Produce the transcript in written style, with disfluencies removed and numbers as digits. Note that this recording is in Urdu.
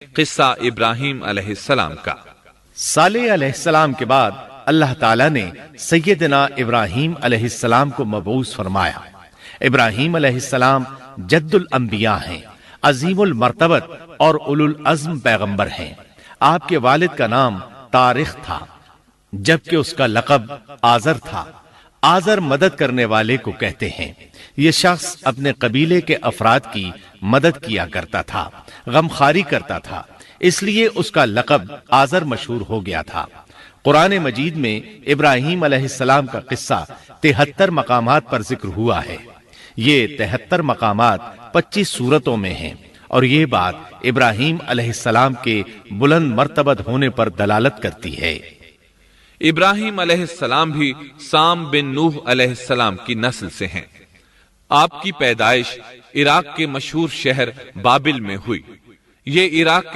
قصہ ابراہیم علیہ السلام کا۔ صالح علیہ السلام کے بعد اللہ تعالیٰ نے سیدنا ابراہیم علیہ السلام کو مبعوث فرمایا۔ ابراہیم علیہ السلام جد الانبیاء ہیں، عظیم المرتبت اور اولو العزم پیغمبر ہیں۔ آپ کے والد کا نام طارق تھا، جبکہ اس کا لقب آزر تھا۔ آزر مدد کرنے والے کو کہتے ہیں۔ یہ شخص اپنے قبیلے کے افراد کی مدد کیا کرتا تھا، غمخواری کرتا تھا، اس لیے اس کا لقب آزر مشہور ہو گیا تھا۔ قرآن مجید میں ابراہیم علیہ السلام کا قصہ 73 مقامات پر ذکر ہوا ہے۔ یہ 73 مقامات 25 سورتوں میں ہیں، اور یہ بات ابراہیم علیہ السلام کے بلند مرتبت ہونے پر دلالت کرتی ہے۔ ابراہیم علیہ السلام بھی سام بن نوح علیہ السلام کی نسل سے ہیں۔ آپ کی پیدائش عراق کے مشہور شہر بابل میں ہوئی۔ یہ عراق